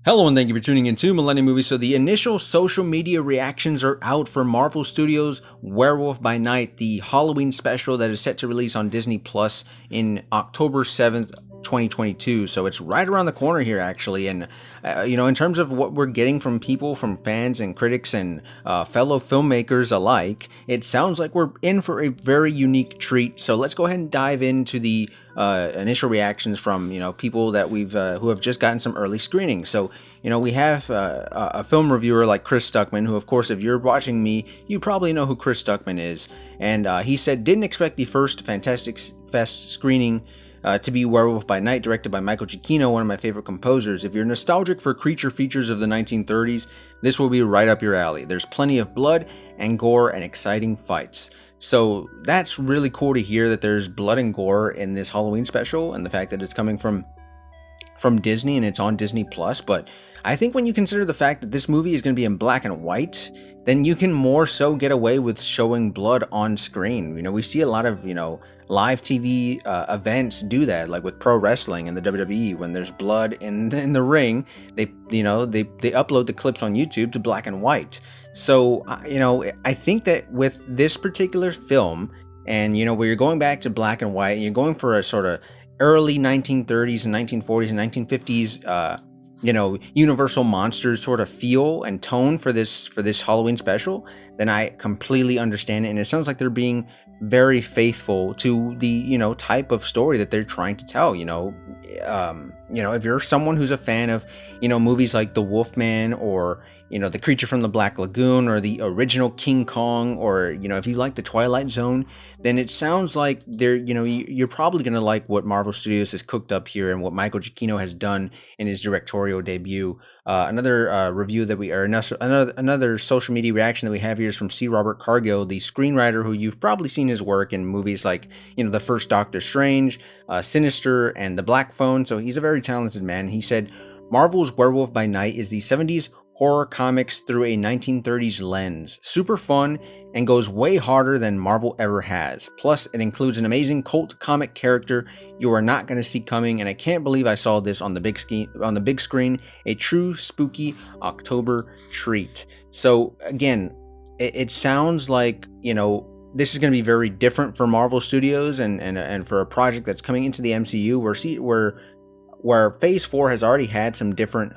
Hello and thank you for tuning in to Millennium Movies. So the initial social media reactions are out for Marvel Studios' Werewolf by Night, the Halloween special that is set to release on Disney Plus in October 7th, 2022. So it's right around the corner here actually. And in terms of what we're getting from people, from fans and critics and fellow filmmakers alike, it sounds like we're in for a very unique treat. So let's go ahead and dive into the initial reactions from people that we've who have just gotten some early screenings. So we have a film reviewer like Chris Stuckman, who of course, if you're watching me, you probably know who Chris Stuckman is. And he said, didn't expect the first Fantastic Fest screening to be Werewolf by Night, directed by Michael Giacchino, one of my favorite composers. If you're nostalgic for creature features of the 1930s, this will be right up your alley. There's plenty of blood and gore and exciting fights. So that's really cool to hear, that there's blood and gore in this Halloween special, and the fact that it's coming from Disney and it's on Disney Plus. But I think when you consider the fact that this movie is going to be in black and white, then you can more so get away with showing blood on screen. We see a lot of live TV events do that, like with pro wrestling and the WWE. When there's blood in the ring, they upload the clips on YouTube to black and white. So I think that with this particular film, and where you're going back to black and white, and you're going for a sort of early 1930s and 1940s and 1950s Universal Monsters sort of feel and tone for this Halloween special, then I completely understand it. And it sounds like they're being very faithful to the type of story that they're trying to tell. If you're someone who's a fan of movies like The Wolfman, or The Creature from the Black Lagoon, or the original King Kong, or if you like The Twilight Zone, then it sounds like you're probably going to like what Marvel Studios has cooked up here and what Michael Giacchino has done in his directorial debut. Another review that another social media reaction that we have here is from C. Robert Cargill, the screenwriter who you've probably seen his work in movies like the first Doctor Strange, Sinister, and The Black Phone. So he's a very talented man. He said, Marvel's Werewolf by Night is the 70s horror comics through a 1930s lens. Super fun and goes way harder than Marvel ever has. Plus, it includes an amazing cult comic character you are not going to see coming, and I can't believe I saw this on the big screen. A true spooky October treat. So again, it sounds like this is going to be very different for Marvel Studios and for a project that's coming into the MCU, where Phase 4 has already had some different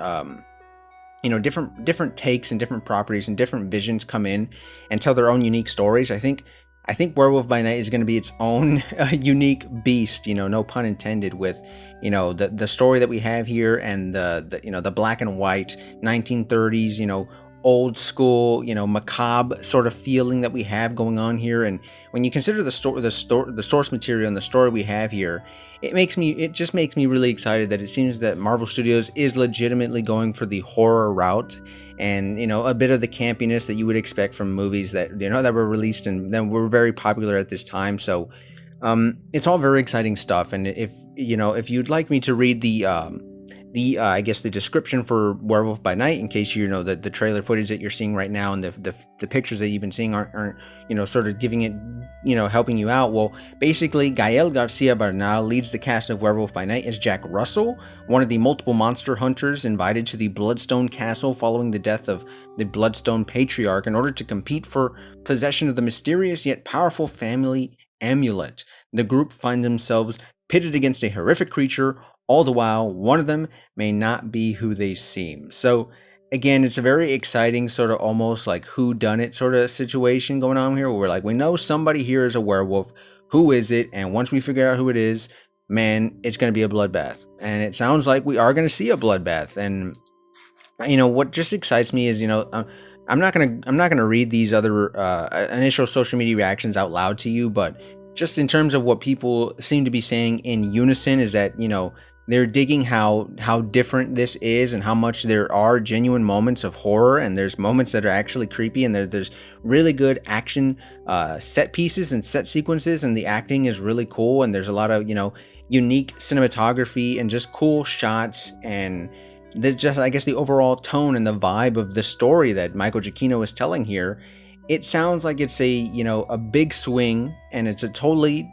different takes and different properties and different visions come in and tell their own unique stories. I think Werewolf by Night is going to be its own unique beast, no pun intended, with the story that we have here, and the black and white 1930s old school macabre sort of feeling that we have going on here. And when you consider the source material and the story we have here, it just makes me really excited that it seems that Marvel Studios is legitimately going for the horror route, and a bit of the campiness that you would expect from movies that that were released and then were very popular at this time. So it's all very exciting stuff. And if you'd like me to read I guess the description for Werewolf by Night, in case that the trailer footage that you're seeing right now and the pictures that you've been seeing aren't sort of giving it helping you out. Well, basically, Gael Garcia Bernal leads the cast of Werewolf by Night as Jack Russell, one of the multiple monster hunters invited to the Bloodstone Castle following the death of the Bloodstone Patriarch in order to compete for possession of the mysterious yet powerful family amulet. The group find themselves pitted against a horrific creature. All the while, one of them may not be who they seem. So again, it's a very exciting sort of almost like whodunit sort of situation going on here, where we know somebody here is a werewolf. Who is it? And once we figure out who it is, man, it's going to be a bloodbath. And it sounds like we are going to see a bloodbath. And what just excites me is I'm not gonna read these other initial social media reactions out loud to you, but just in terms of what people seem to be saying in unison is that they're digging how different this is, and how much there are genuine moments of horror, and there's moments that are actually creepy, and there's really good action set pieces and set sequences, and the acting is really cool, and there's a lot of unique cinematography and just cool shots, and I guess the overall tone and the vibe of the story that Michael Giacchino is telling here. It sounds like it's a big swing, and it's a totally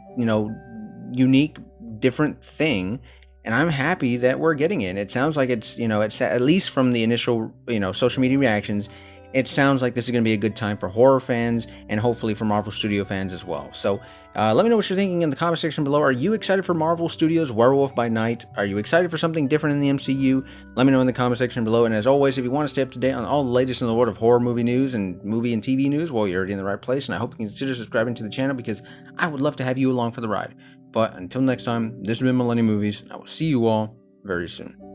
unique, different thing. and I'm happy that we're getting it. It sounds like it's, it's at least from the initial, social media reactions, it sounds like this is going to be a good time for horror fans and hopefully for Marvel Studio fans as well. So let me know what you're thinking in the comment section below. Are you excited for Marvel Studios' Werewolf by Night? Are you excited for something different in the MCU? Let me know in the comment section below. And as always, if you want to stay up to date on all the latest in the world of horror movie news and movie and TV news, well, you're already in the right place. And I hope you consider subscribing to the channel because I would love to have you along for the ride. But until next time, this has been Millennium Movies. I will see you all very soon.